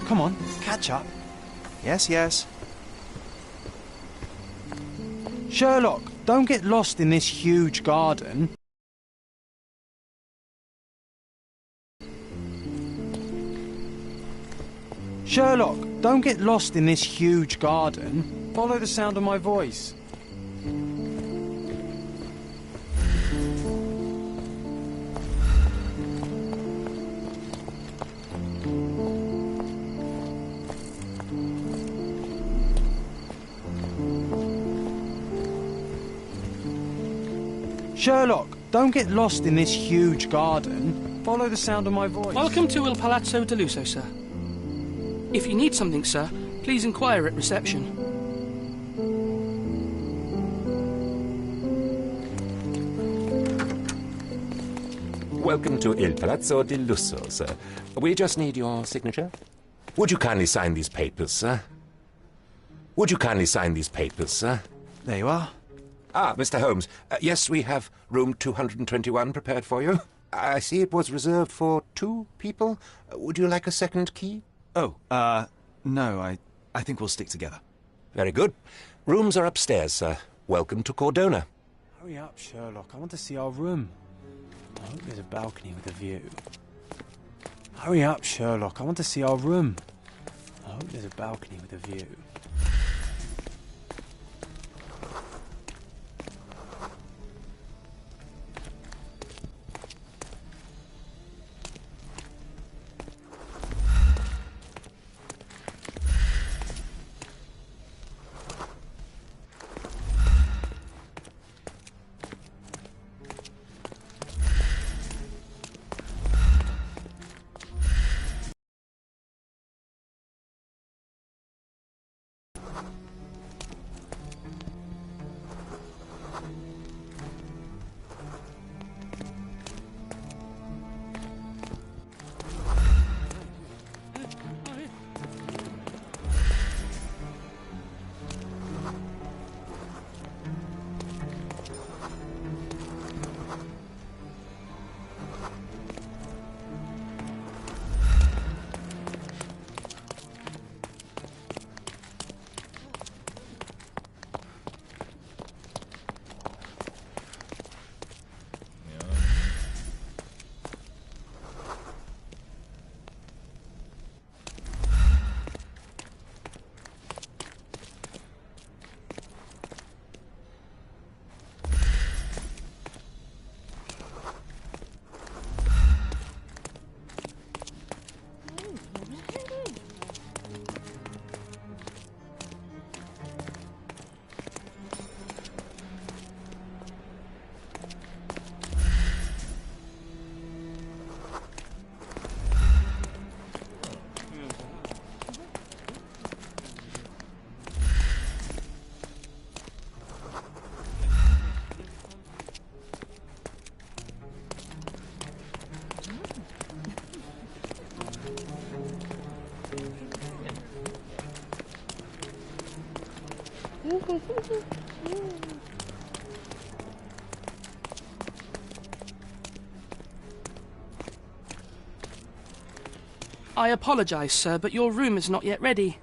Come on, catch up. Yes, yes. Sherlock, don't get lost in this huge garden. Sherlock, don't get lost in this huge garden. Follow the sound of my voice. Sherlock, don't get lost in this huge garden. Follow the sound of my voice. Welcome to Il Palazzo de Lusso, sir. If you need something, sir, please inquire at reception. Welcome to Il Palazzo di Lusso, sir. We just need your signature. Would you kindly sign these papers, sir? Would you kindly sign these papers, sir? There you are. Ah, Mr. Holmes. Yes, we have room 221 prepared for you. I see it was reserved for 2 people. Would you like a second key? Oh, no, I think we'll stick together. Very good. Rooms are upstairs, sir. Welcome to Cordona. Hurry up, Sherlock. I want to see our room. I hope there's a balcony with a view. Hurry up, Sherlock. I want to see our room. I hope there's a balcony with a view. I apologise, sir, but your room is not yet ready.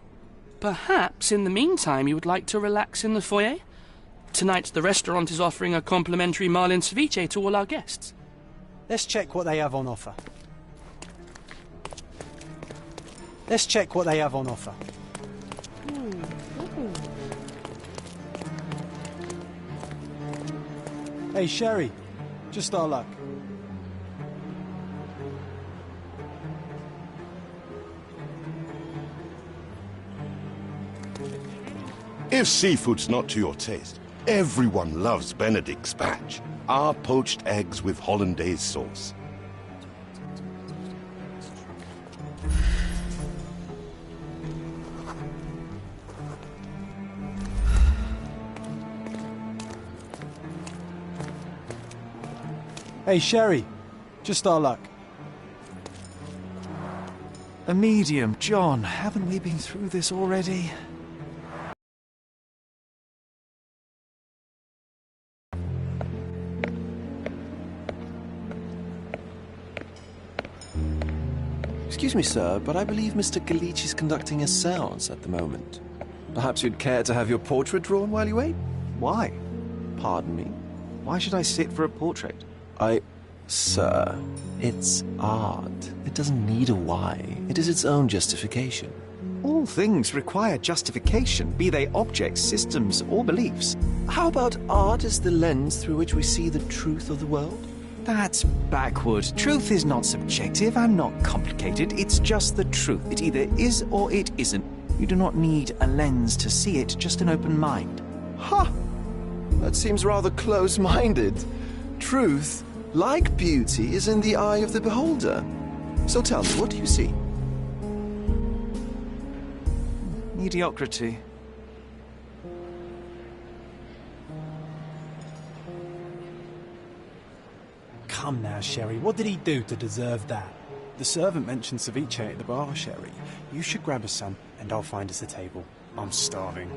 Perhaps, in the meantime, you would like to relax in the foyer? Tonight, the restaurant is offering a complimentary marlin ceviche to all our guests. Let's check what they have on offer. Let's check what they have on offer. Hey, Sherry, just our luck. If seafood's not to your taste, everyone loves Benedict's batch. Our poached eggs with hollandaise sauce. Hey, Sherry, just our luck. A medium, John. Haven't we been through this already? Excuse Excuse me, sir, but I believe Mr. Galich is conducting a séance at the moment. Perhaps you'd care to have your portrait drawn while you wait? Why? Pardon me? Why should I sit for a portrait? Sir, it's art. It doesn't need a why. It is its own justification. All things require justification, be they objects, systems, or beliefs. How about art as the lens through which we see the truth of the world? That's backward. Truth is not subjective and not complicated. It's just the truth. It either is or it isn't. You do not need a lens to see it, just an open mind. Ha! That seems rather close-minded. Truth, like beauty, is in the eye of the beholder. So tell me, what do you see? Mediocrity. Come now, Sherry. What did he do to deserve that? The servant mentioned ceviche at the bar, Sherry. You should grab us some, and I'll find us a table. I'm starving.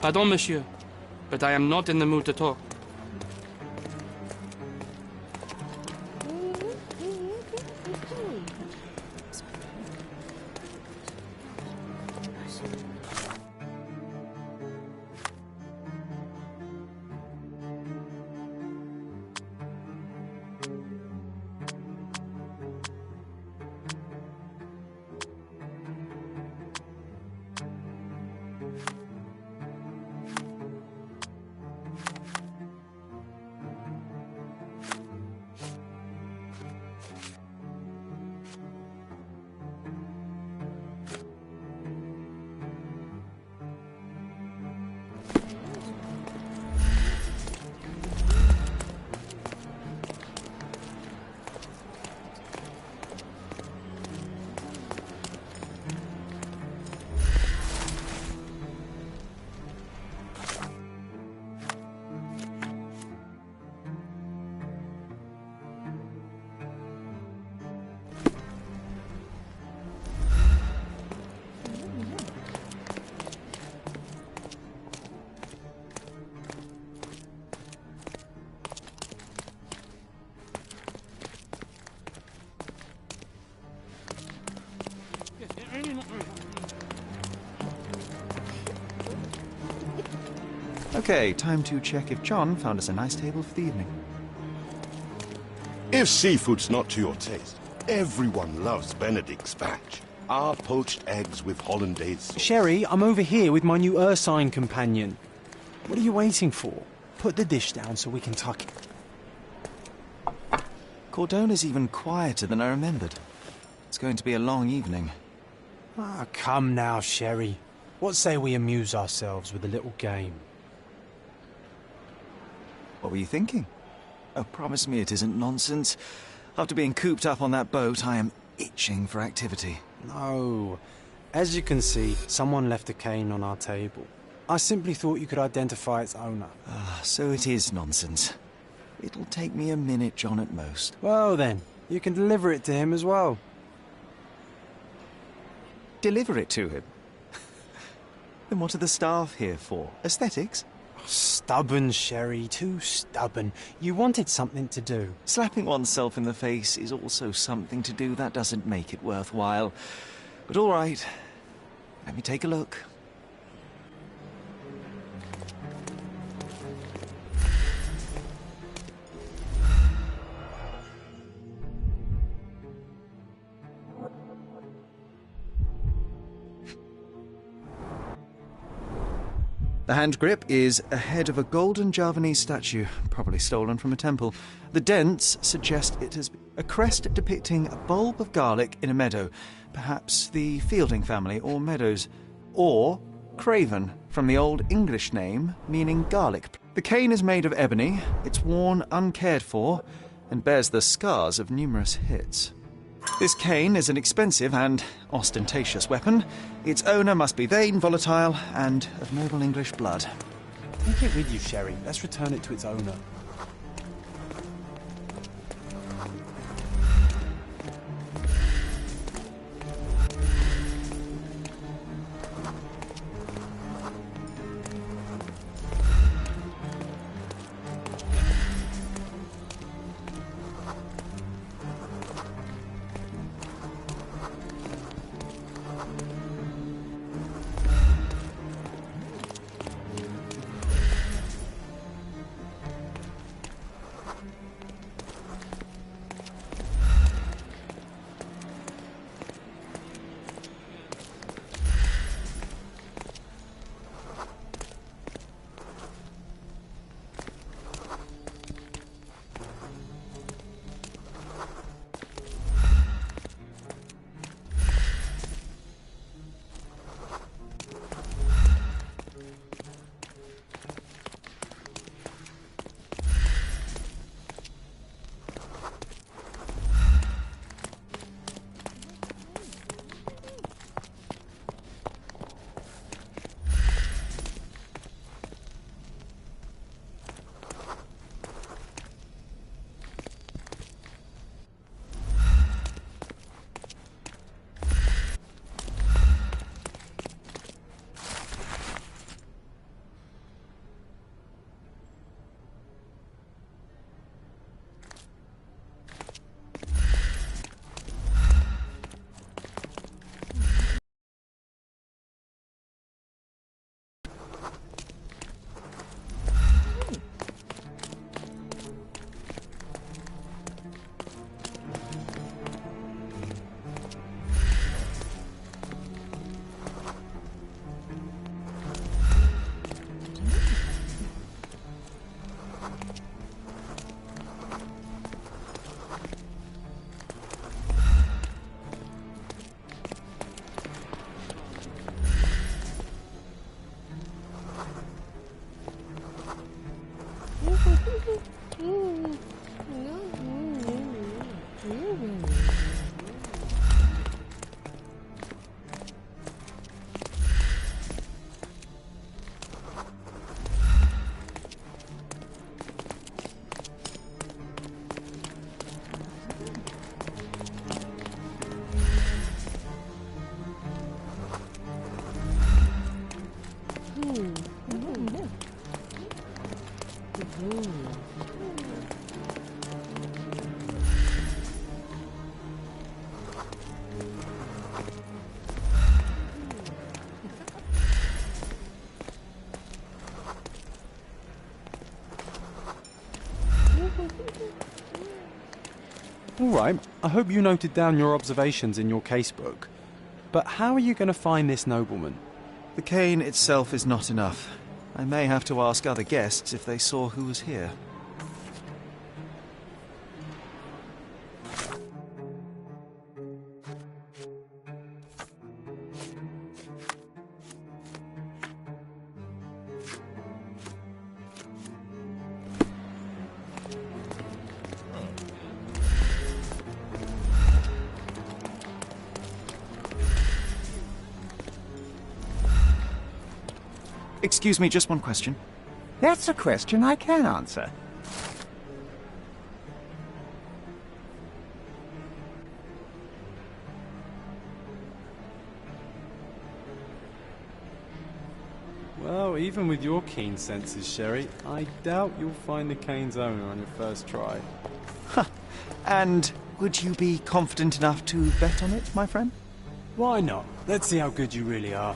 Pardon, monsieur, but I am not in the mood to talk. Okay, time to check if John found us a nice table for the evening. If seafood's not to your taste, everyone loves Benedict's batch. Our poached eggs with hollandaise sauce. Sherry, I'm over here with my new Ursine companion. What are you waiting for? Put the dish down so we can tuck it. Cordona's even quieter than I remembered. It's going to be a long evening. Ah, come now, Sherry. What say we amuse ourselves with a little game? What were you thinking? Oh, promise me it isn't nonsense. After being cooped up on that boat, I am itching for activity. No. As you can see, someone left a cane on our table. I simply thought you could identify its owner. So it is nonsense. It'll take me a minute, John, at most. Well then, you can deliver it to him as well. Deliver it to him? Then what are the staff here for? Aesthetics? Stubborn, Sherry, too stubborn. You wanted something to do. Slapping oneself in the face is also something to do. That doesn't make it worthwhile. But all right, let me take a look. The hand grip is a head of a golden Javanese statue, probably stolen from a temple. The dents suggest it has a crest depicting a bulb of garlic in a meadow, perhaps the Fielding family or Meadows, or Craven, from the Old English name meaning garlic. The cane is made of ebony, it's worn uncared for, and bears the scars of numerous hits. This cane is an expensive and ostentatious weapon. Its owner must be vain, volatile, and of noble English blood. Take it with you, Sherry. Let's return it to its owner. right. I hope you noted down your observations in your casebook. But how are you going to find this nobleman? The cane itself is not enough. I may have to ask other guests if they saw who was here. Excuse me, just one question. That's a question I can answer. Well, even with your keen senses, Sherry, I doubt you'll find the cane's owner on your first try. And would you be confident enough to bet on it, my friend? Why not? Let's see how good you really are.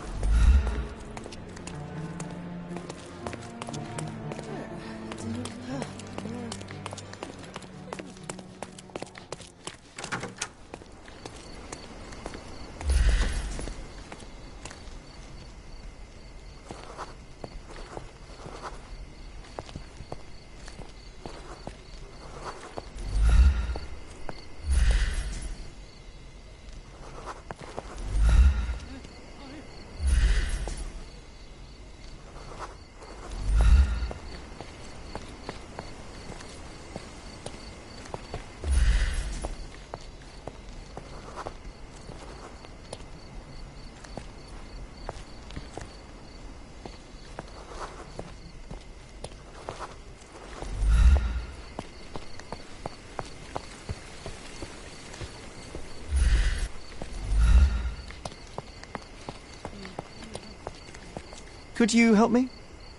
Could you help me?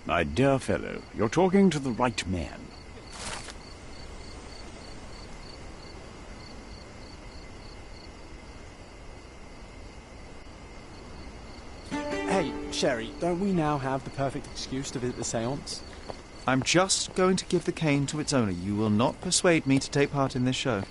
My dear fellow, you're talking to the right man. Hey, Sherry, don't we now have the perfect excuse to visit the séance? I'm just going to give the cane to its owner. You will not persuade me to take part in this show.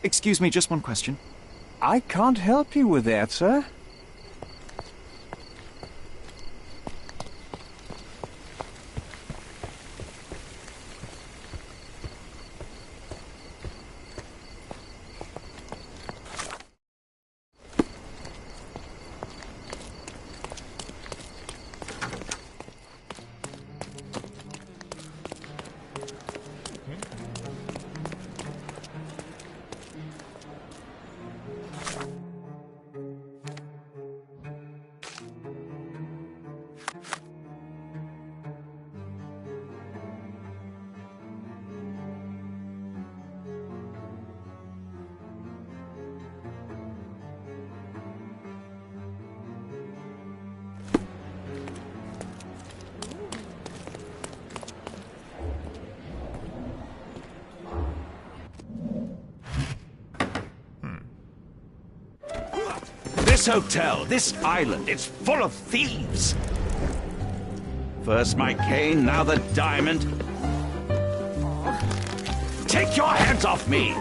Excuse me, just one question. I can't help you with that, sir. This hotel, this island, it's full of thieves. First my cane, now the diamond. Take your hands off me!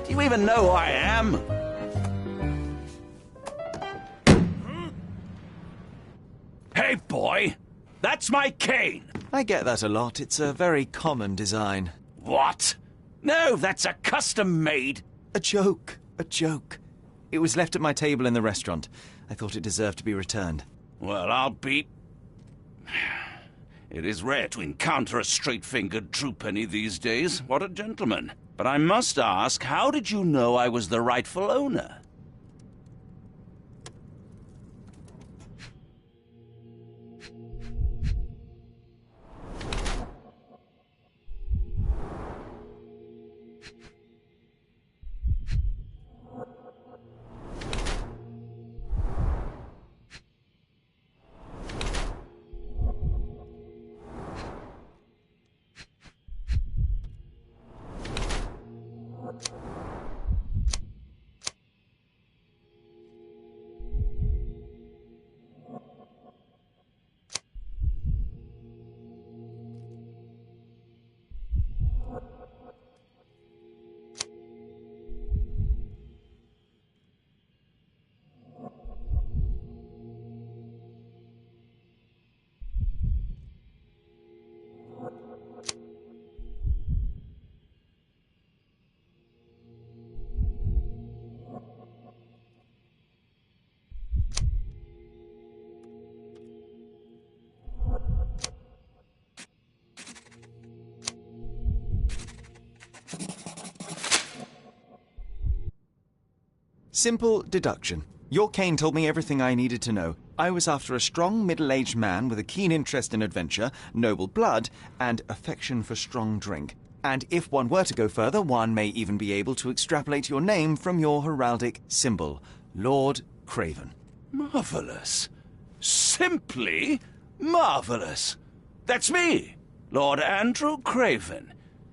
Do you even know who I am? Hey, boy! That's my cane! I get that a lot. It's a very common design. What? No, that's a custom-made... A joke. A joke. It was left at my table in the restaurant. I thought it deserved to be returned. Well, I'll be... It is rare to encounter a straight-fingered true penny these days. What a gentleman. But I must ask, how did you know I was the rightful owner? Simple deduction. Your cane told me everything I needed to know. I was after a strong, middle-aged man with a keen interest in adventure, noble blood, and affection for strong drink. And if one were to go further, one may even be able to extrapolate your name from your heraldic symbol, Lord Craven. Marvelous. Simply marvelous. That's me, Lord Andrew Craven.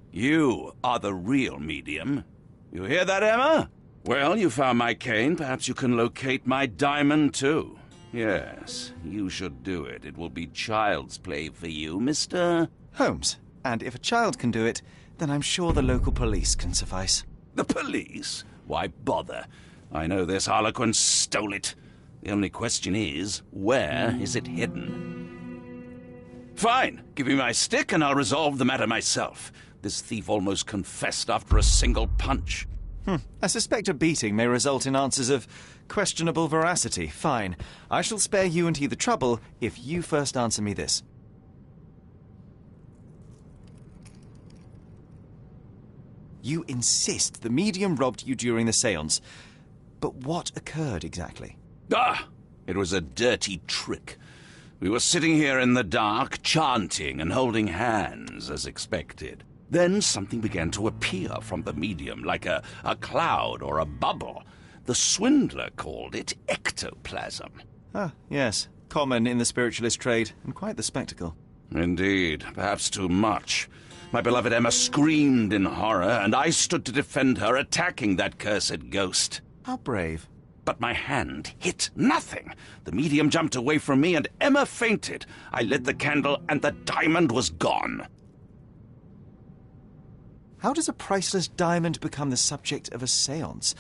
You are the real medium. You hear that, Emma? Well, you found my cane. Perhaps you can locate my diamond, too. Yes, you should do it. It will be child's play for you, Mr. Holmes. And if a child can do it, then I'm sure the local police can suffice. The police? Why bother? I know this harlequin stole it. The only question is, where is it hidden? Fine. Give me my stick and I'll resolve the matter myself. This thief almost confessed after a single punch. I suspect a beating may result in answers of questionable veracity. Fine. I shall spare you and he the trouble if you first answer me this. You insist the medium robbed you during the séance. But what occurred exactly? It was a dirty trick. We were sitting here in the dark, chanting and holding hands, as expected. Then something began to appear from the medium, like a cloud or a bubble. The swindler called it ectoplasm. Ah, yes. Common in the spiritualist trade, and quite the spectacle. Indeed, perhaps too much. My beloved Emma screamed in horror, and I stood to defend her, attacking that cursed ghost. How brave. But my hand hit nothing. The medium jumped away from me, and Emma fainted. I lit the candle, and the diamond was gone. How does a priceless diamond become the subject of a séance?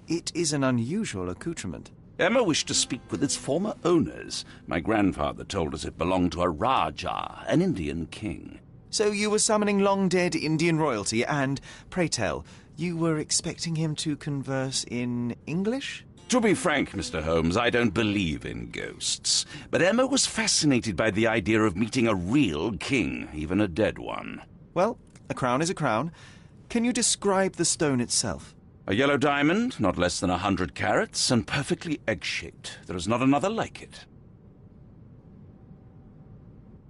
It is an unusual accoutrement. Emma wished to speak with its former owners. My grandfather told us it belonged to a Rajah, an Indian king. So you were summoning long-dead Indian royalty, and, pray tell, you were expecting him to converse in English? To be frank, Mr. Holmes, I don't believe in ghosts. But Emma was fascinated by the idea of meeting a real king, even a dead one. Well, a crown is a crown. Can you describe the stone itself? A yellow diamond, not less than 100 carats, and perfectly egg-shaped. There is not another like it.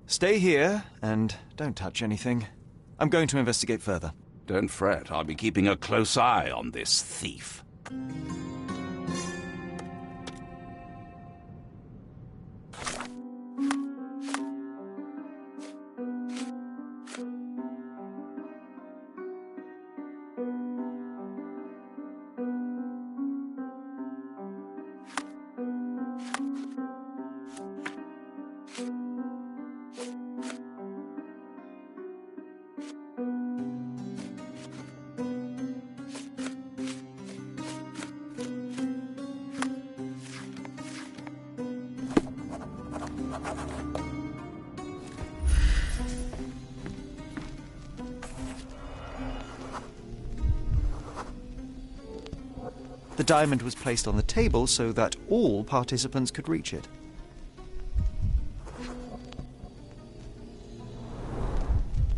Stay here, and don't touch anything. I'm going to investigate further. Don't fret, I'll be keeping a close eye on this thief. The diamond was placed on the table so that all participants could reach it.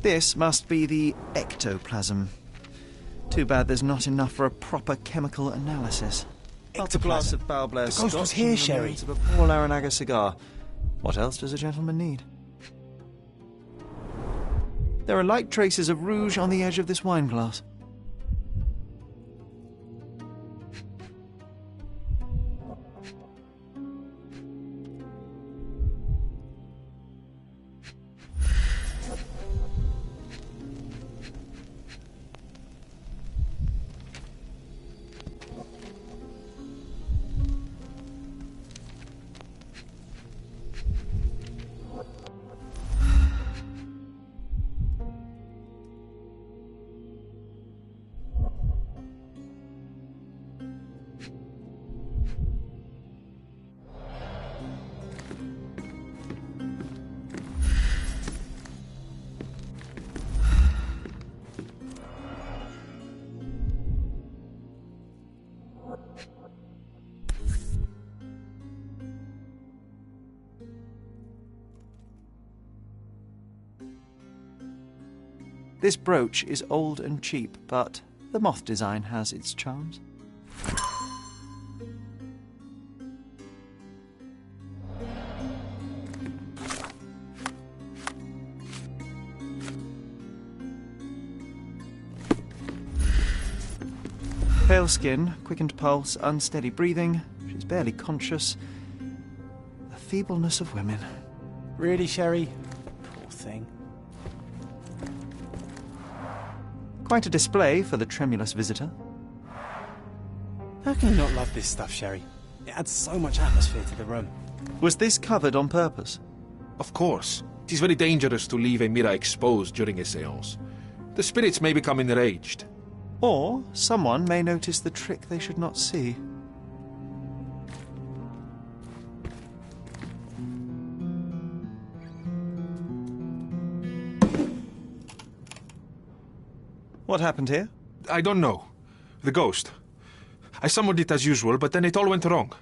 This must be the ectoplasm. Too bad there's not enough for a proper chemical analysis. Half a glass of Balblair The ghost was Scotch here, and the Sherry. remains of a Paul Aranaga cigar. What else does a gentleman need? There are light traces of rouge on the edge of this wine glass. This brooch is old and cheap, but the moth design has its charms. Pale skin, quickened pulse, unsteady breathing. She's barely conscious. The feebleness of women. Really, Sherry? Poor thing. Quite a display for the tremulous visitor. How can you not love this stuff, Sherry? It adds so much atmosphere to the room. Was this covered on purpose? Of course. It is very dangerous to leave a mirror exposed during a séance. The spirits may become enraged. Or someone may notice the trick they should not see. What happened here? I don't know. The ghost. I summoned it as usual, but then it all went wrong.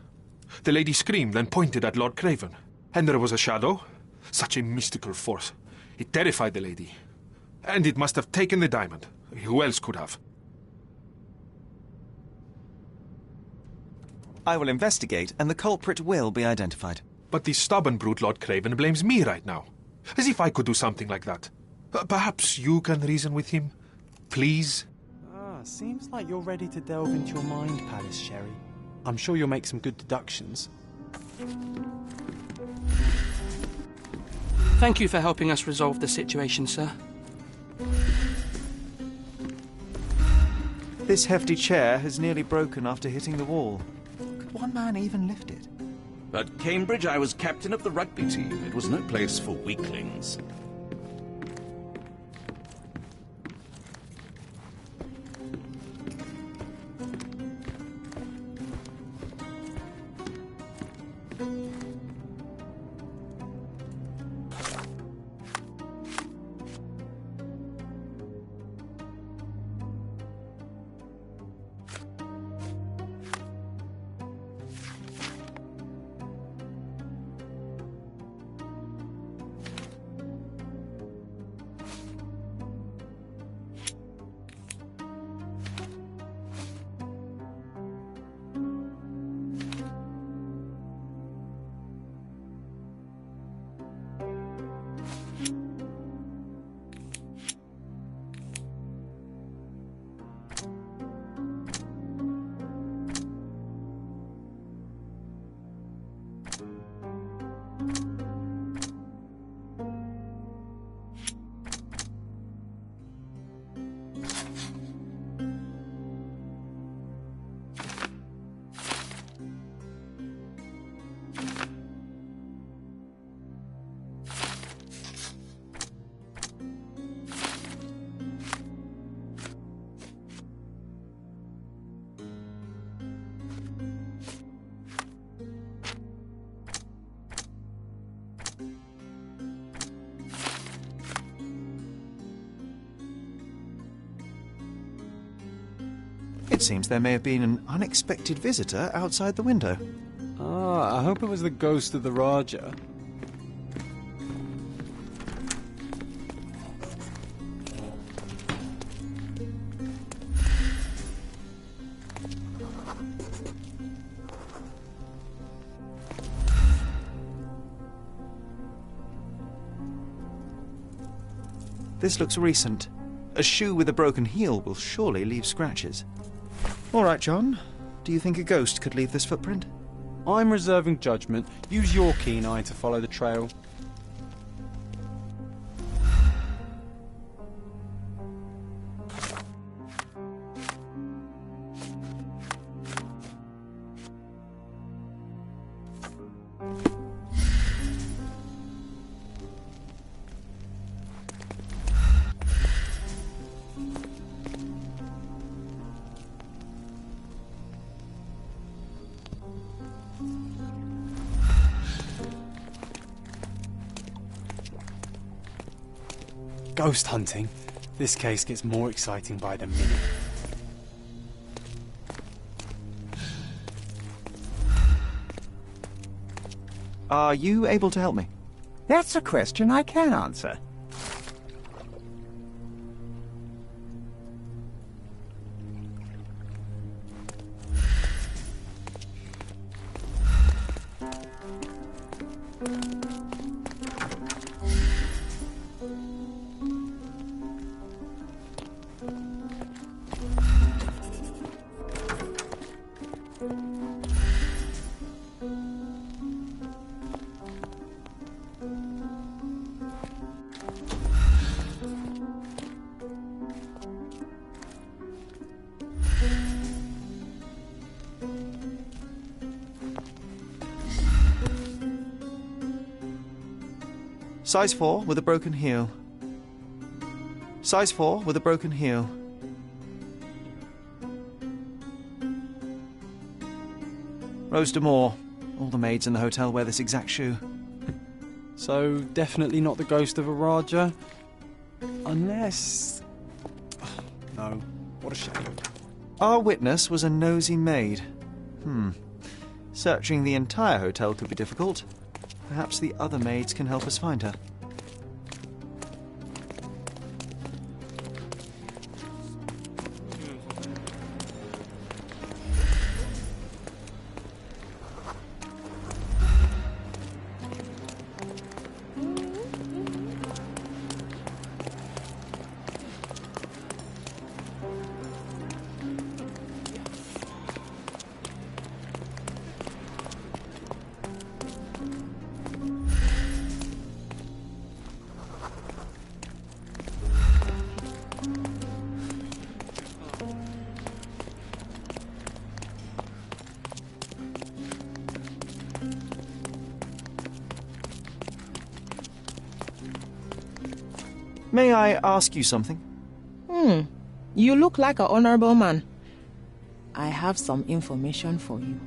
The lady screamed and pointed at Lord Craven. And there was a shadow. Such a mystical force. It terrified the lady. And it must have taken the diamond. Who else could have? I will investigate, and the culprit will be identified. But the stubborn brute Lord Craven blames me right now. As if I could do something like that. Perhaps you can reason with him? Please? Seems like you're ready to delve into your mind palace, Sherry. I'm sure you'll make some good deductions. Thank you for helping us resolve the situation, sir. This hefty chair has nearly broken after hitting the wall. Could one man even lift it? At Cambridge, I was captain of the rugby team. It was no place for weaklings. seems there may have been an unexpected visitor outside the window. Ah, I hope it was the ghost of the Raja. This looks recent. A shoe with a broken heel will surely leave scratches. All right, John. Do you think a ghost could leave this footprint? I'm reserving judgment. Use your keen eye to follow the trail. Ghost hunting. This case gets more exciting by the minute. Are you able to help me? That's a question I can answer. Size 4 with a broken heel. Size 4 with a broken heel. Rose D'Amour. All the maids in the hotel wear this exact shoe. So, definitely not the ghost of a Raja? Unless... No, what a shame. Our witness was a nosy maid. Searching the entire hotel could be difficult. Perhaps the other maids can help us find her. May I ask you something? You look like an honorable man. I have some information for you.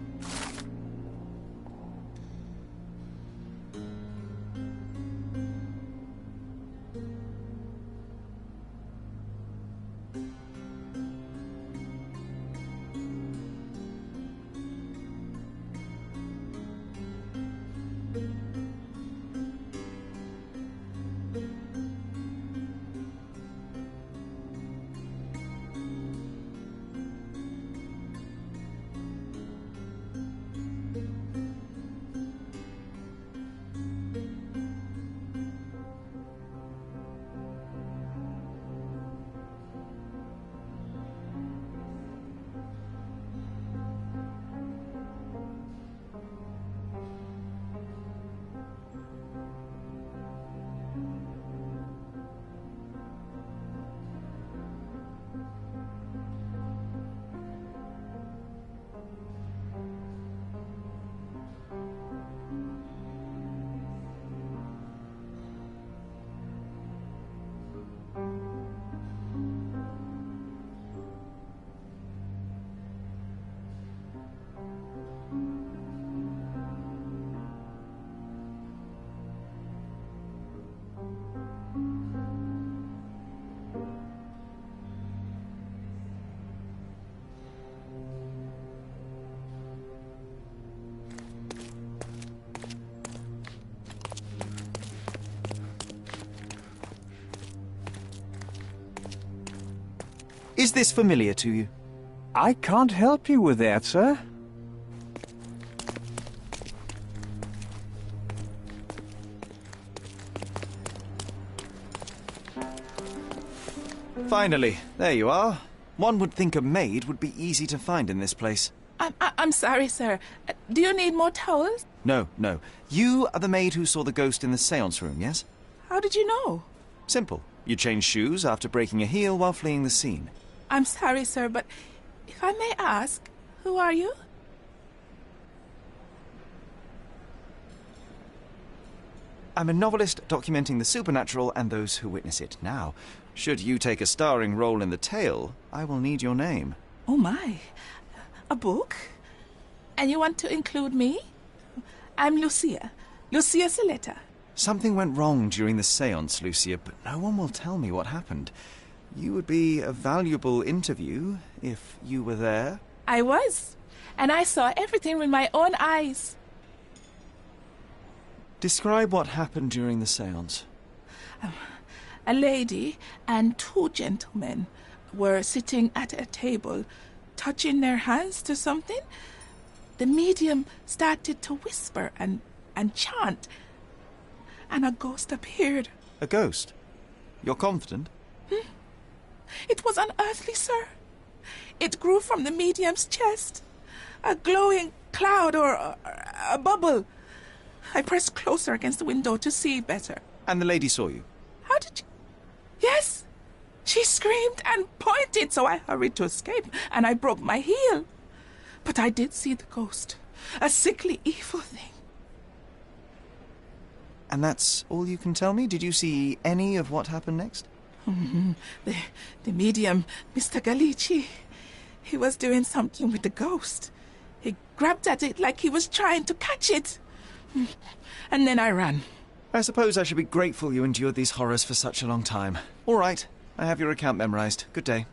Is this familiar to you? I can't help you with that, sir. Finally, there you are. One would think a maid would be easy to find in this place. I'm sorry, sir. Do you need more towels? No, no. You are the maid who saw the ghost in the séance room, yes? How did you know? Simple. You changed shoes after breaking a heel while fleeing the scene. I'm sorry, sir, but if I may ask, who are you? I'm a novelist documenting the supernatural and those who witness it. Now, should you take a starring role in the tale, I will need your name. Oh, my. A book? And you want to include me? I'm Lucia. Lucia Saletta. Something went wrong during the séance, Lucia, but no one will tell me what happened. You would be a valuable interview if you were there. I was. And I saw everything with my own eyes. Describe what happened during the séance. A lady and two gentlemen were sitting at a table, touching their hands to something. The medium started to whisper and chant, and a ghost appeared. A ghost? You're confident? It was unearthly, sir. It grew from the medium's chest. A glowing cloud or a bubble. I pressed closer against the window to see better. And the lady saw you? How did you... Yes! She screamed and pointed, so I hurried to escape, and I broke my heel. But I did see the ghost. A sickly, evil thing. And that's all you can tell me? Did you see any of what happened next? The medium, Mr. Galici, he was doing something with the ghost. He grabbed at it like he was trying to catch it. And then I ran. I suppose I should be grateful you endured these horrors for such a long time. All right, I have your account memorized. Good day.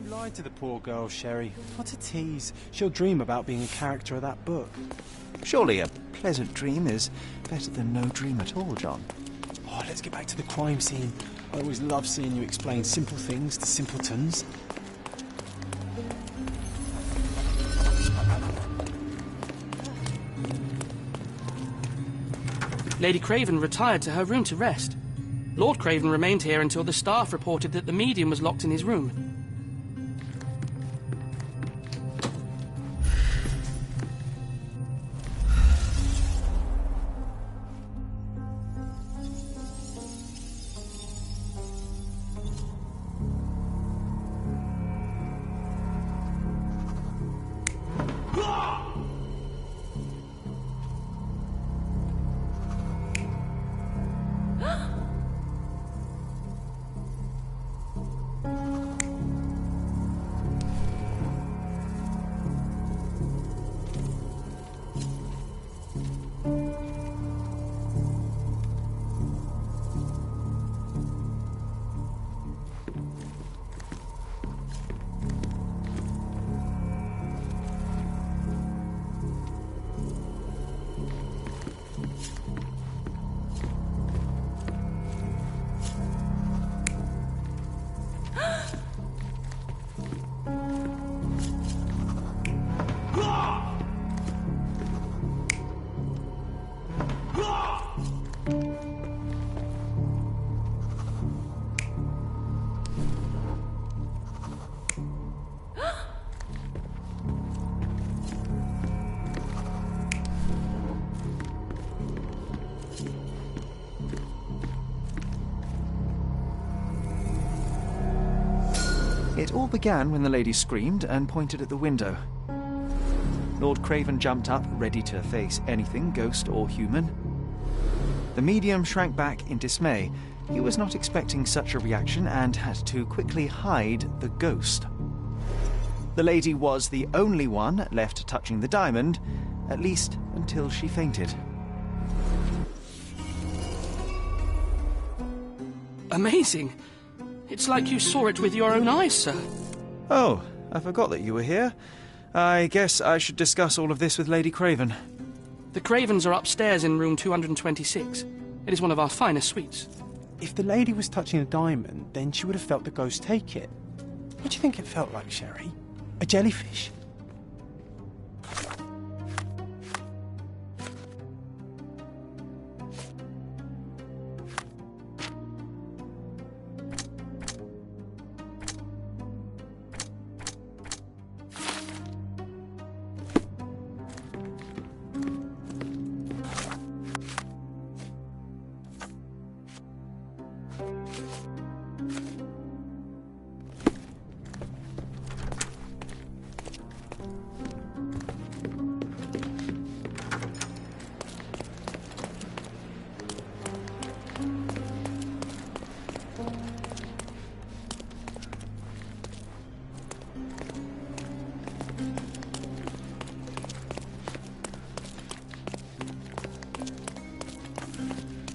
You lied to the poor girl, Sherry. What a tease. She'll dream about being a character of that book. Surely a pleasant dream is better than no dream at all, John. Oh, let's get back to the crime scene. I always love seeing you explain simple things to simpletons. Lady Craven retired to her room to rest. Lord Craven remained here until the staff reported that the medium was locked in his room. It all began when the lady screamed and pointed at the window. Lord Craven jumped up, ready to face anything, ghost or human. The medium shrank back in dismay. He was not expecting such a reaction and had to quickly hide the ghost. The lady was the only one left touching the diamond, at least until she fainted. Amazing. It's like you saw it with your own eyes, sir. Oh, I forgot that you were here. I guess I should discuss all of this with Lady Craven. The Cravens are upstairs in room 226. It is one of our finest suites. If the lady was touching the diamond, then she would have felt the ghost take it. What do you think it felt like, Sherry? A jellyfish?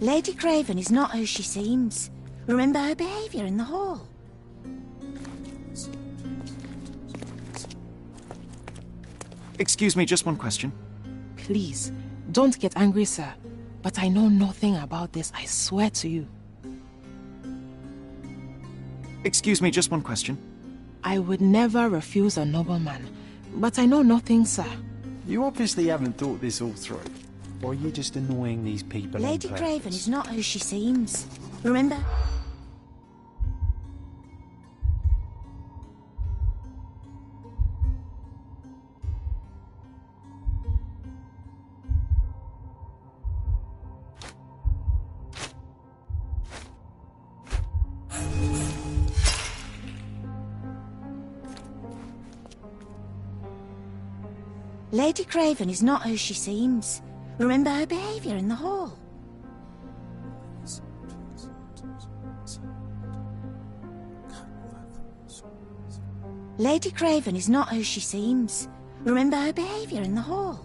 Lady Craven is not who she seems. Remember her behaviour in the hall. Excuse me, just one question. Please, don't get angry, sir. But I know nothing about this, I swear to you. Excuse me, just one question. I would never refuse a nobleman, but I know nothing, sir. You obviously haven't thought this all through. Or are you just annoying these people Lady on Craven purpose? is not who she seems. Remember? Lady Craven is not who she seems. Remember her behaviour in the hall. Lady Craven is not who she seems. Remember her behaviour in the hall.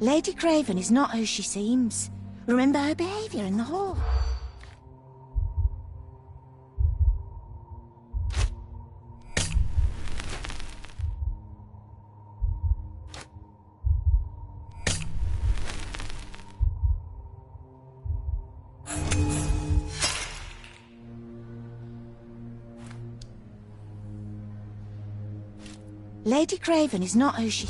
Lady Craven is not who she seems. Remember her behaviour in the hall. Lady Craven is not who she...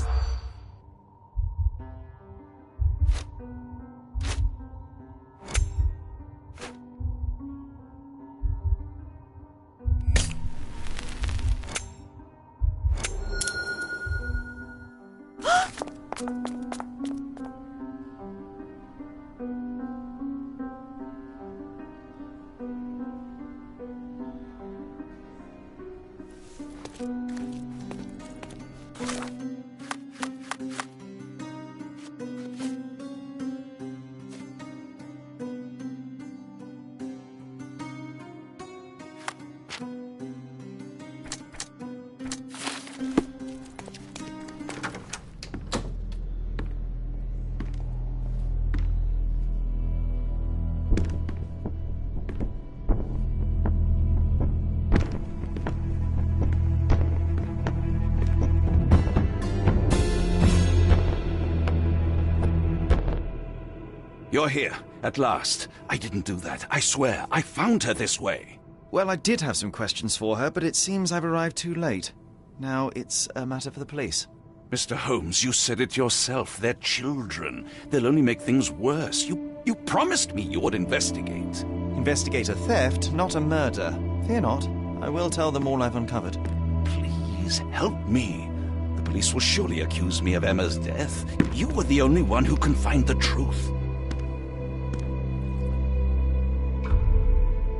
You're here, at last. I didn't do that. I swear, I found her this way. Well, I did have some questions for her, but it seems I've arrived too late. Now it's a matter for the police. Mr. Holmes, you said it yourself. They're children. They'll only make things worse. You promised me you would investigate. Investigate a theft, not a murder. Fear not. I will tell them all I've uncovered. Please, help me. The police will surely accuse me of Emma's death. You were the only one who can find the truth.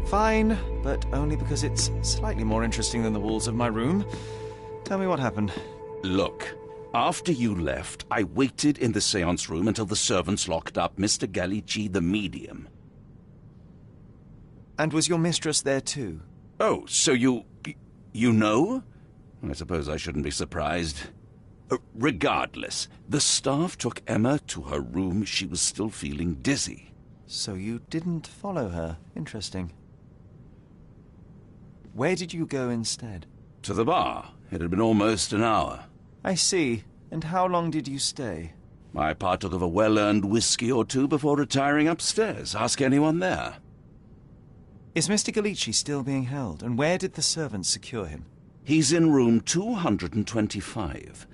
Fine, but only because it's slightly more interesting than the walls of my room. Tell me what happened. Look, after you left, I waited in the seance room until the servants locked up Mr. Gallici, the medium. And was your mistress there too? Oh, so you know? I suppose I shouldn't be surprised. Regardless, the staff took Emma to her room. She was still feeling dizzy. So you didn't follow her. Interesting. Where did you go instead? To the bar. It had been almost an hour. I see. And how long did you stay? I partook of a well-earned whiskey or two before retiring upstairs. Ask anyone there. Is Mr. Galici still being held, and where did the servants secure him? He's in room 225,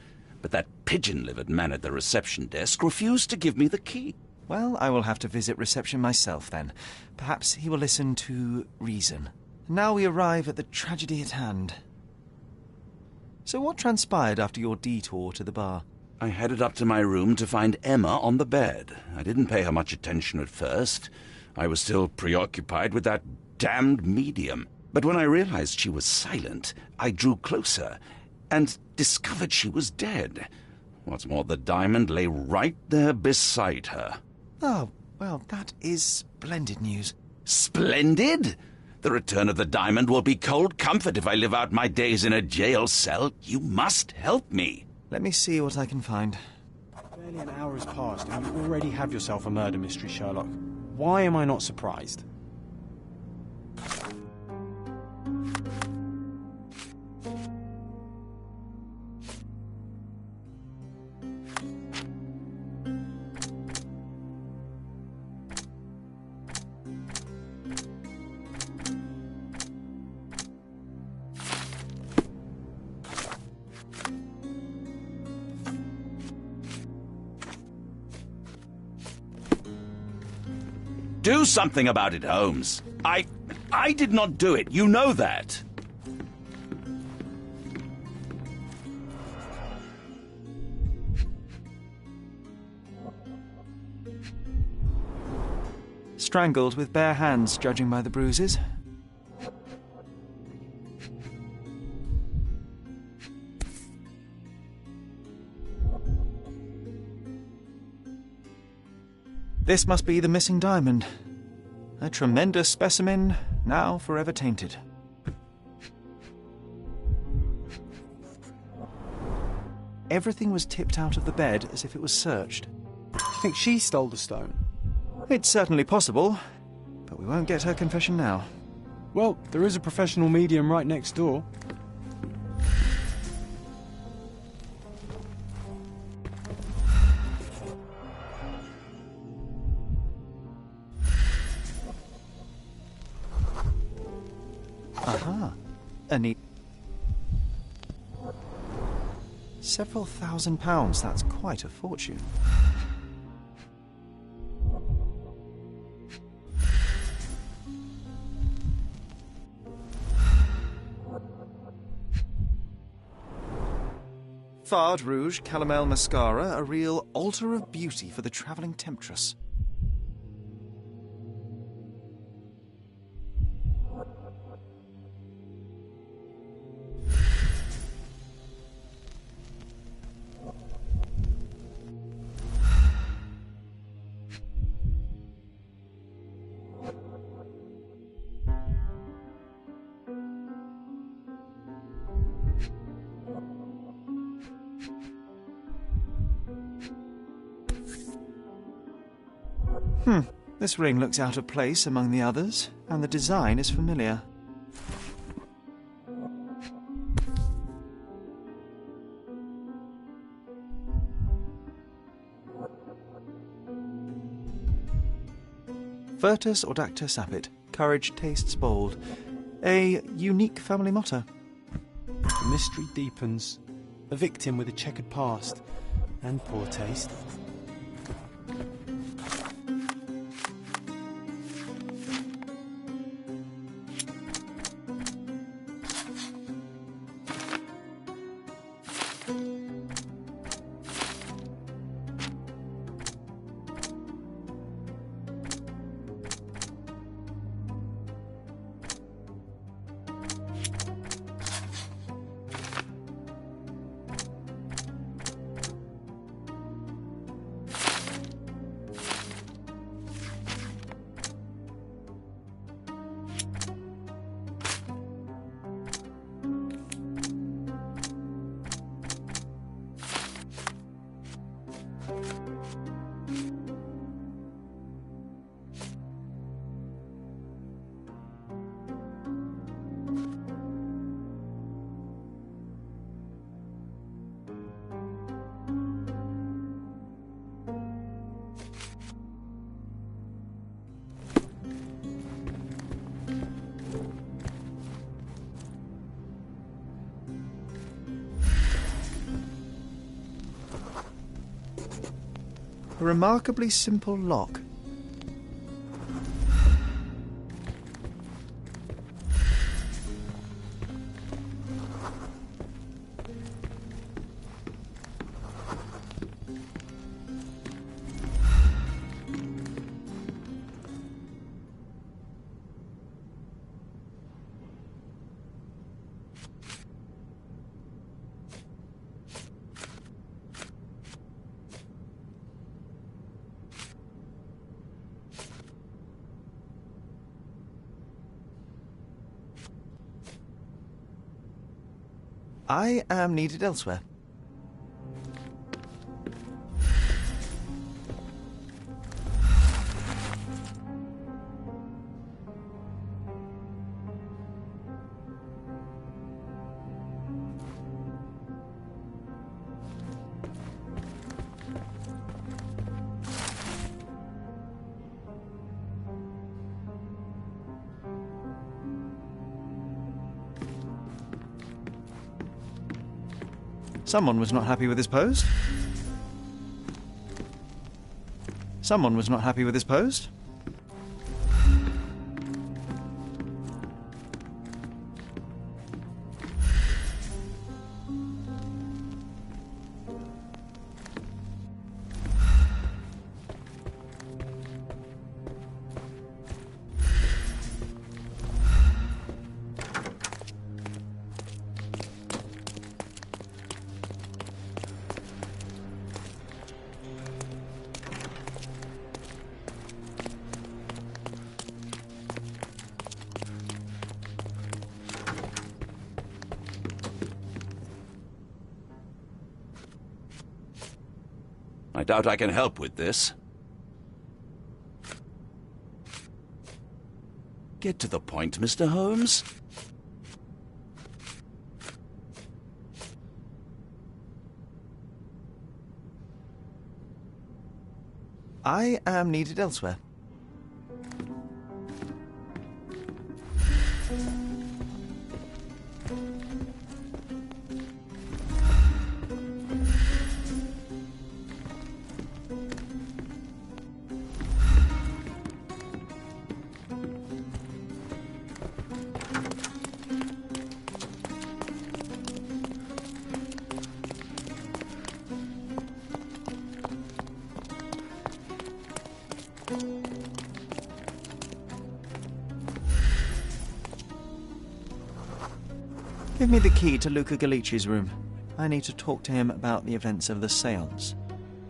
but that pigeon-livered man at the reception desk refused to give me the key. Well, I will have to visit reception myself, then. Perhaps he will listen to reason. Now we arrive at the tragedy at hand. So what transpired after your detour to the bar? I headed up to my room to find Emma on the bed. I didn't pay her much attention at first. I was still preoccupied with that damned medium. But when I realized she was silent, I drew closer and discovered she was dead. What's more, the diamond lay right there beside her. Oh, well, that is splendid news. Splendid? The return of the diamond will be cold comfort if I live out my days in a jail cell. You must help me. Let me see what I can find. Barely an hour has passed and you already have yourself a murder mystery, Sherlock. Why am I not surprised? Do something about it, Holmes. I did not do it. You know that. Strangled with bare hands, judging by the bruises. This must be the missing diamond. A tremendous specimen, now forever tainted. Everything was tipped out of the bed as if it was searched. You think she stole the stone? It's certainly possible, but we won't get her confession now. Well, there is a professional medium right next door. Aha. A neat... Several £1,000s, that's quite a fortune. Fard Rouge Calomel Mascara, a real altar of beauty for the travelling temptress. This ring looks out of place among the others, and the design is familiar. Virtus Audacta Sapit, courage tastes bold. A unique family motto. The mystery deepens. A victim with a checkered past and poor taste. A remarkably simple lock. I am needed elsewhere. Someone was not happy with his post. Someone was not happy with his post. I doubt I can help with this. Get to the point, Mr. Holmes. I am needed elsewhere. Give me the key to Luca Galici's room. I need to talk to him about the events of the séance.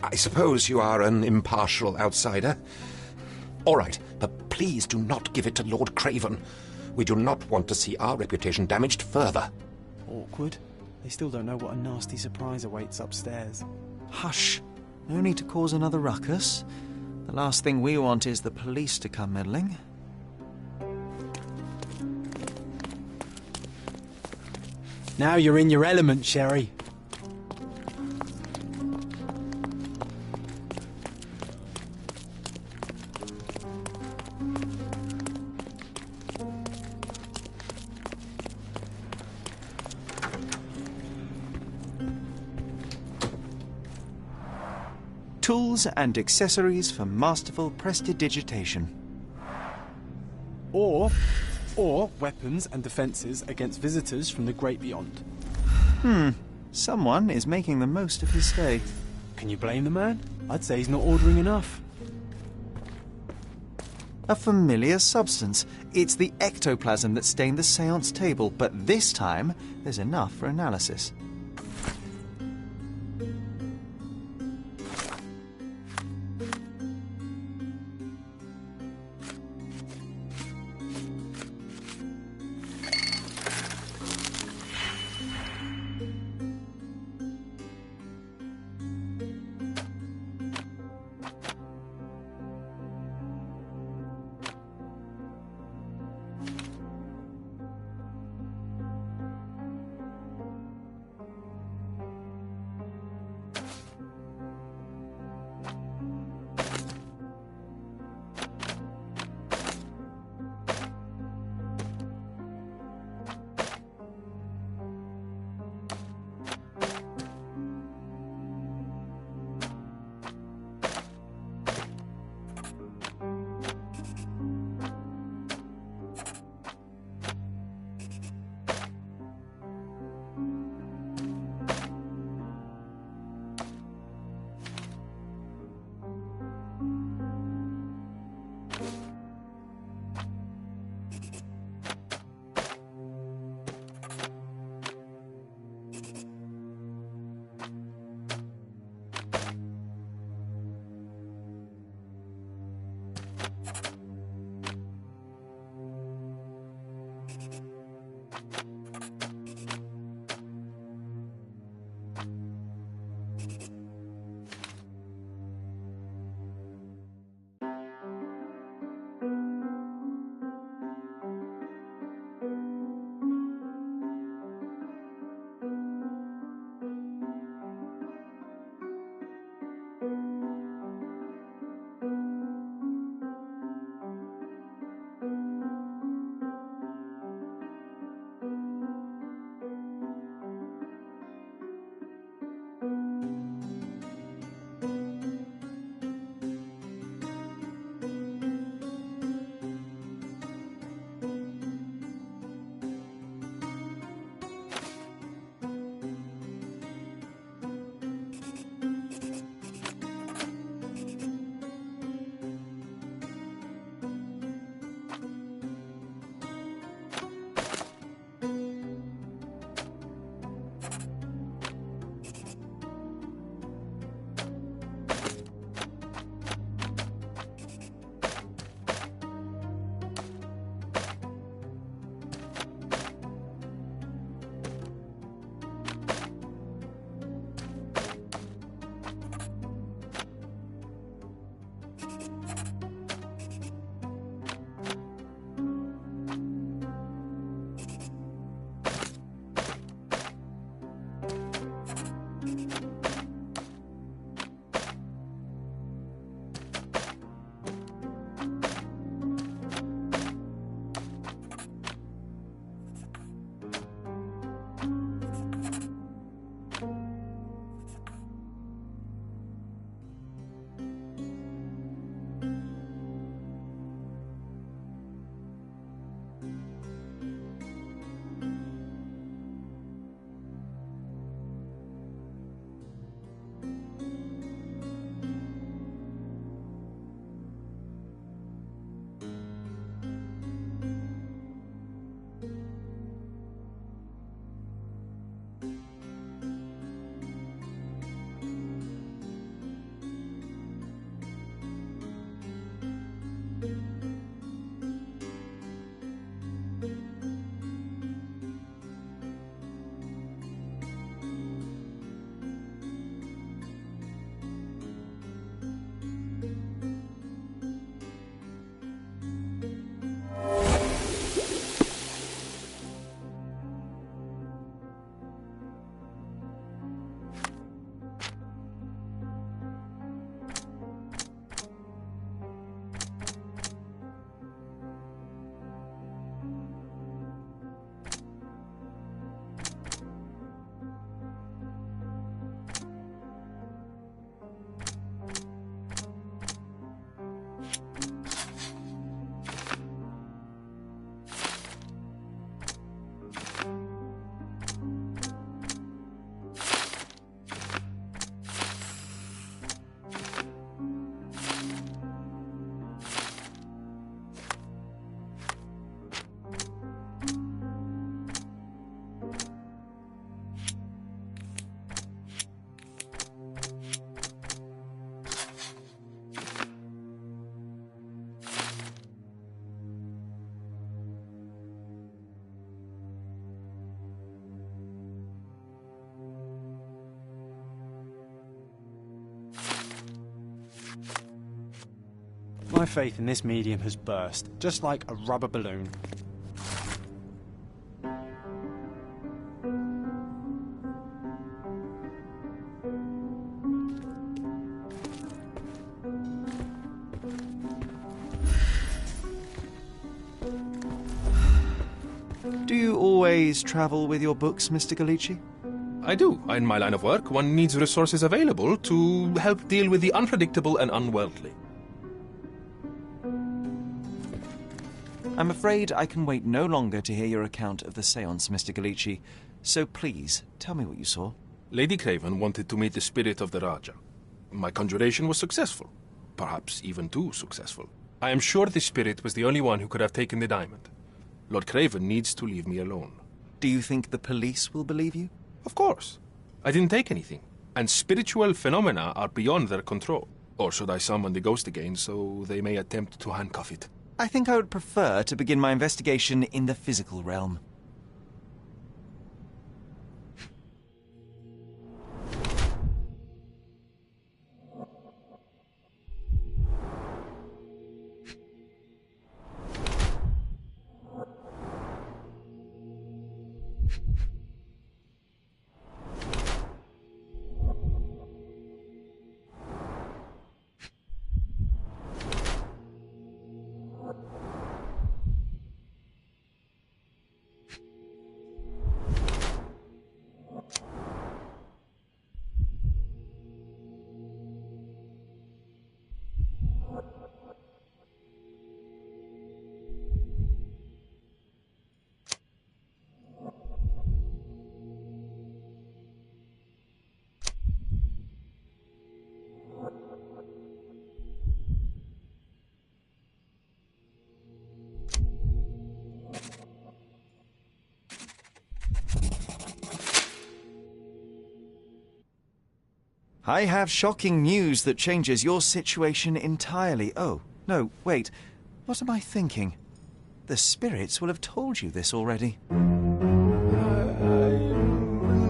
I suppose you are an impartial outsider. All right, but please do not give it to Lord Craven. We do not want to see our reputation damaged further. Awkward. They still don't know what a nasty surprise awaits upstairs. Hush. No need to cause another ruckus. The last thing we want is the police to come meddling. Now you're in your element, Sherry. Tools and accessories for masterful prestidigitation. Or weapons and defences against visitors from the great beyond. Someone is making the most of his stay. Can you blame the man? I'd say he's not ordering enough. A familiar substance. It's the ectoplasm that stained the séance table, but this time there's enough for analysis. My faith in this medium has burst, just like a rubber balloon. Do you always travel with your books, Mr. Galici? I do. In my line of work, one needs resources available to help deal with the unpredictable and unworldly. I'm afraid I can wait no longer to hear your account of the séance, Mr. Galici. So please, tell me what you saw. Lady Craven wanted to meet the spirit of the Raja. My conjuration was successful. Perhaps even too successful. I am sure the spirit was the only one who could have taken the diamond. Lord Craven needs to leave me alone. Do you think the police will believe you? Of course. I didn't take anything. And spiritual phenomena are beyond their control. Or should I summon the ghost again so they may attempt to handcuff it? I think I would prefer to begin my investigation in the physical realm. I have shocking news that changes your situation entirely. Oh, no, wait. What am I thinking? The spirits will have told you this already. I'm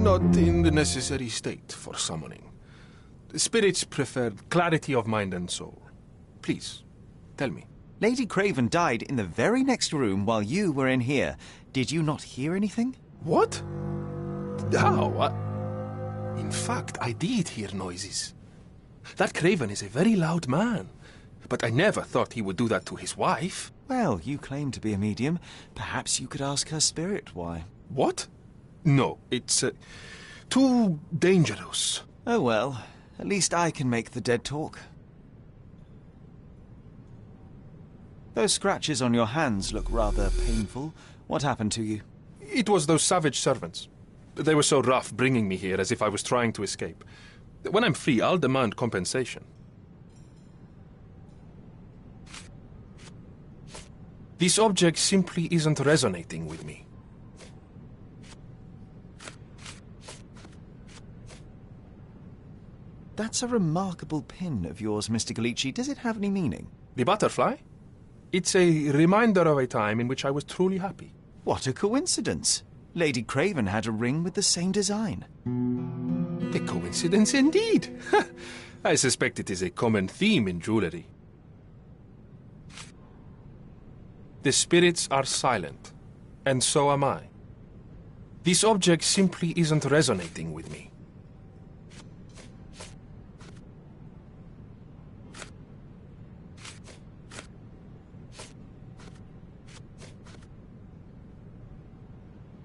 not in the necessary state for summoning. The spirits preferred clarity of mind and soul. Please, tell me. Lady Craven died in the very next room while you were in here. Did you not hear anything? What? How? In fact, I did hear noises. That Craven is a very loud man. But I never thought he would do that to his wife. Well, you claim to be a medium. Perhaps you could ask her spirit why. What? No, it's too dangerous. Oh well, at least I can make the dead talk. Those scratches on your hands look rather painful. What happened to you? It was those savage servants. They were so rough bringing me here as if I was trying to escape. When I'm free, I'll demand compensation. This object simply isn't resonating with me. That's a remarkable pin of yours, Mr. Galici. Does it have any meaning? The butterfly? It's a reminder of a time in which I was truly happy. What a coincidence. Lady Craven had a ring with the same design. A coincidence indeed. I suspect it is a common theme in jewelry. The spirits are silent, and so am I. This object simply isn't resonating with me.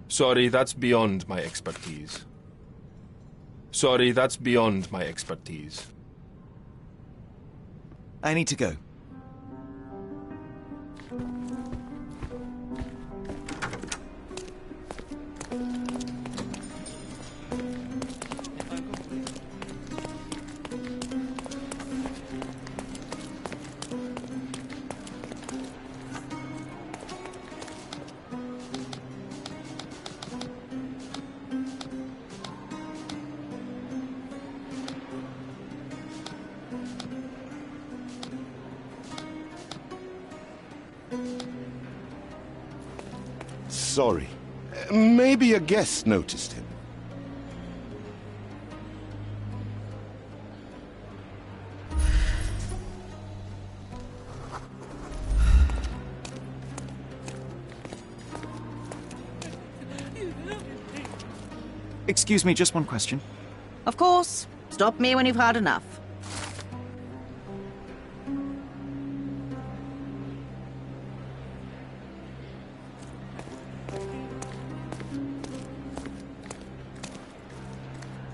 Sorry, that's beyond my expertise. Sorry, that's beyond my expertise. I need to go. Sorry. Maybe a guest noticed him. Excuse me, just one question. Of course. Stop me when you've had enough.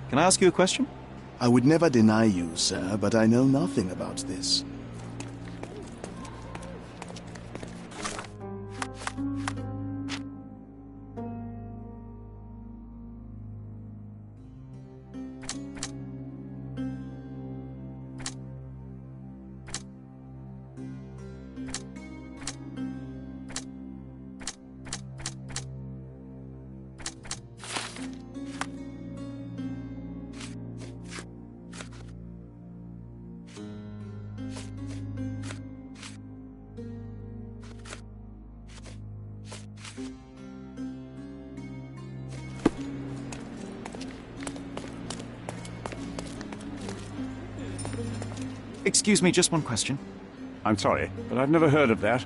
Can I ask you a question? I would never deny you, sir, but I know nothing about this. Excuse me, just one question. I'm sorry, but I've never heard of that.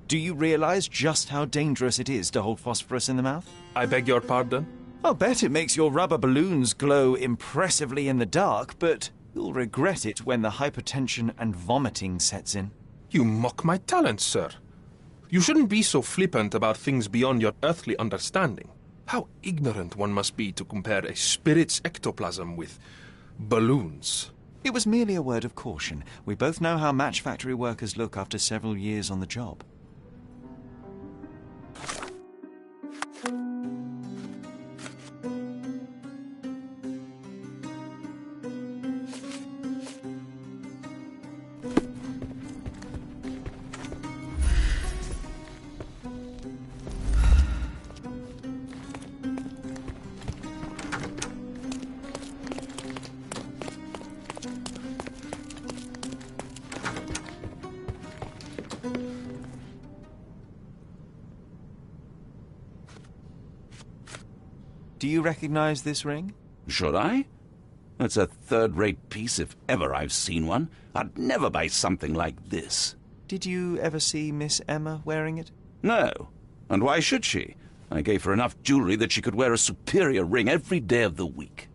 Do you realize just how dangerous it is to hold phosphorus in the mouth? I beg your pardon? I'll bet it makes your rubber balloons glow impressively in the dark, but you'll regret it when the hypertension and vomiting sets in. You mock my talent, sir. You shouldn't be so flippant about things beyond your earthly understanding. How ignorant one must be to compare a spirit's ectoplasm with balloons. It was merely a word of caution. We both know how match factory workers look after several years on the job. Do you recognize this ring? Should I? It's a third-rate piece if ever I've seen one. I'd never buy something like this. Did you ever see Miss Emma wearing it? No. And why should she? I gave her enough jewelry that she could wear a superior ring every day of the week.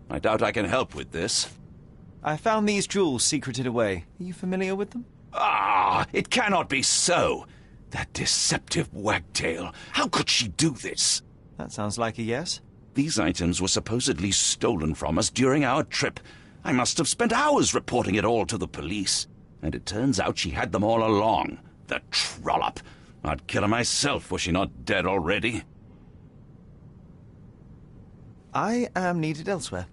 I doubt I can help with this. I found these jewels secreted away. Are you familiar with them? Ah, it cannot be so. That deceptive wagtail. How could she do this? That sounds like a yes. These items were supposedly stolen from us during our trip. I must have spent hours reporting it all to the police. And it turns out she had them all along. The trollop. I'd kill her myself were she not dead already. I am needed elsewhere.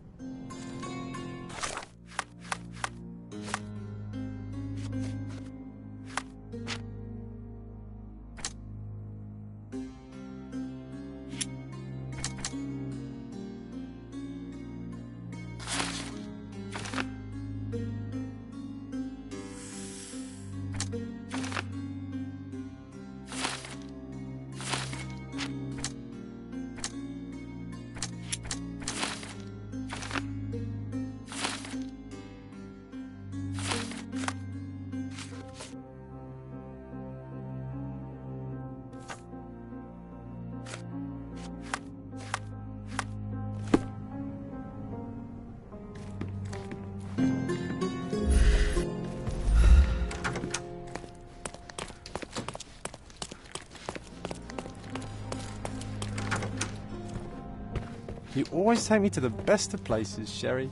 You always take me to the best of places, Sherry.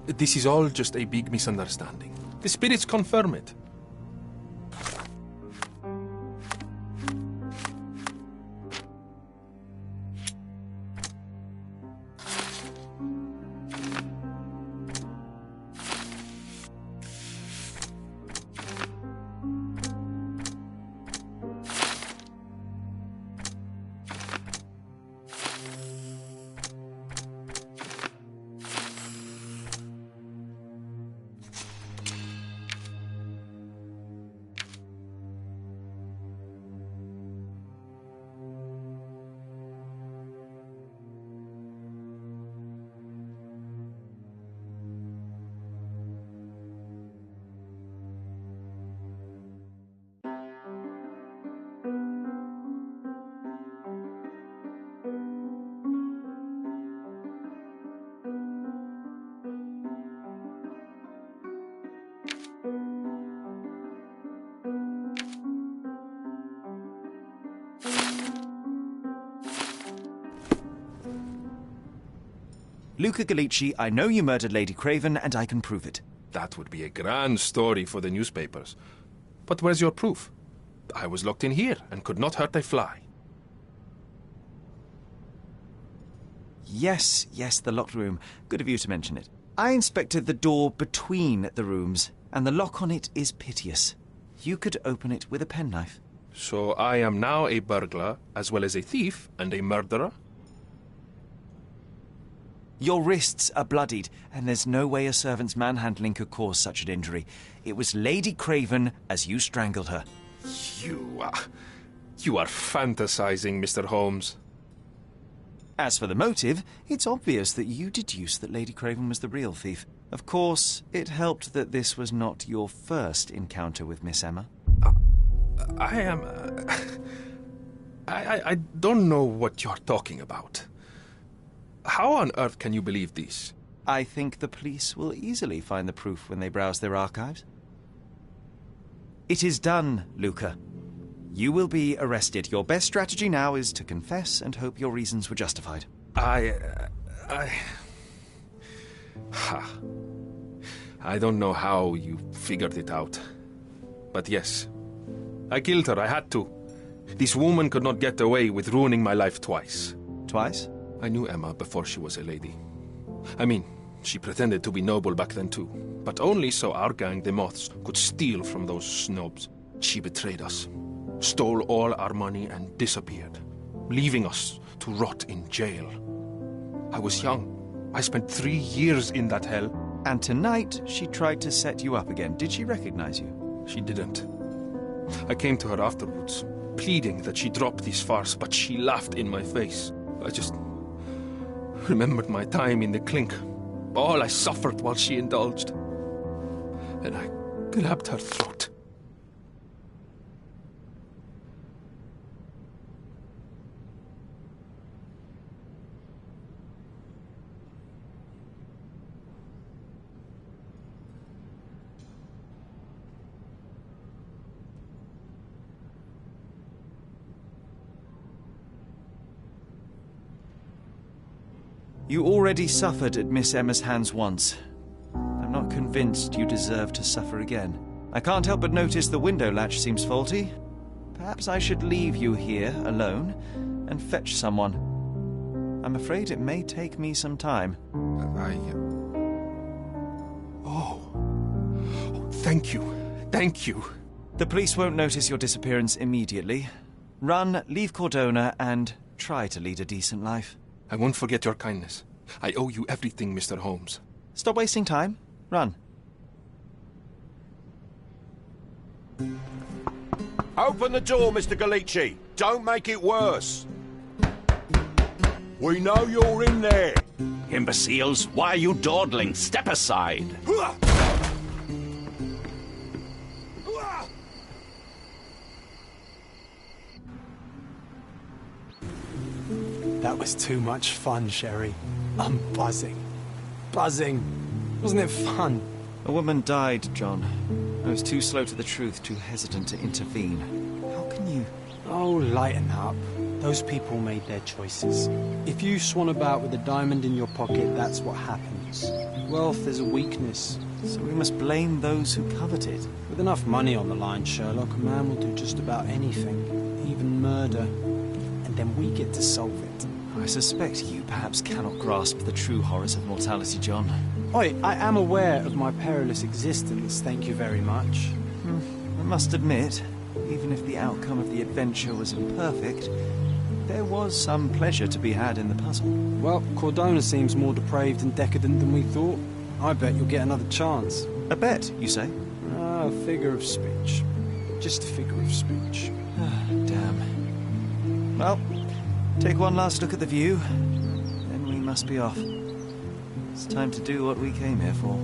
This is all just a big misunderstanding. The spirits confirm it. Luca Galici, I know you murdered Lady Craven, and I can prove it. That would be a grand story for the newspapers. But where's your proof? I was locked in here and could not hurt a fly. Yes, the locked room. Good of you to mention it. I inspected the door between the rooms, and the lock on it is piteous. You could open it with a penknife. So I am now a burglar, as well as a thief and a murderer? Your wrists are bloodied, and there's no way a servant's manhandling could cause such an injury. It was Lady Craven as you strangled her. You are fantasizing, Mr. Holmes. As for the motive, it's obvious that you deduced that Lady Craven was the real thief. Of course, it helped that this was not your first encounter with Miss Emma. I don't know what you're talking about. How on earth can you believe this? I think the police will easily find the proof when they browse their archives. It is done, Luca. You will be arrested. Your best strategy now is to confess and hope your reasons were justified. I don't know how you figured it out. But yes, I killed her. I had to. This woman could not get away with ruining my life twice. Twice? I knew Emma before she was a lady. I mean, she pretended to be noble back then too. But only so our gang, the Moths, could steal from those snobs. She betrayed us, stole all our money and disappeared, leaving us to rot in jail. I was young. I spent 3 years in that hell. And tonight, she tried to set you up again. Did she recognize you? She didn't. I came to her afterwards, pleading that she drop this farce, but she laughed in my face. I just remembered my time in the clink, all I suffered while she indulged, and I grabbed her throat. You already suffered at Miss Emma's hands once. I'm not convinced you deserve to suffer again. I can't help but notice the window latch seems faulty. Perhaps I should leave you here alone and fetch someone. I'm afraid it may take me some time. Thank you. Thank you. The police won't notice your disappearance immediately. Run, leave Cordona, and try to lead a decent life. I won't forget your kindness. I owe you everything, Mr. Holmes. Stop wasting time. Run. Open the door, Mr. Galici. Don't make it worse. We know you're in there. Imbeciles, why are you dawdling? Step aside. That was too much fun, Sherry. I'm buzzing. Buzzing. Wasn't it fun? A woman died, John. I was too slow to the truth, too hesitant to intervene. How can you... Oh, lighten up. Those people made their choices. If you swan about with a diamond in your pocket, that's what happens. Wealth is a weakness. So we must blame those who covet it. With enough money on the line, Sherlock, a man will do just about anything, even murder. And then we get to solve it. I suspect you perhaps cannot grasp the true horrors of mortality, John. Oi, I am aware of my perilous existence, thank you very much. I must admit, even if the outcome of the adventure was imperfect, there was some pleasure to be had in the puzzle. Well, Cordona seems more depraved and decadent than we thought. I bet you'll get another chance. A bet, you say? A figure of speech. Just a figure of speech. Damn. Well, take one last look at the view, then we must be off. It's time to do what we came here for.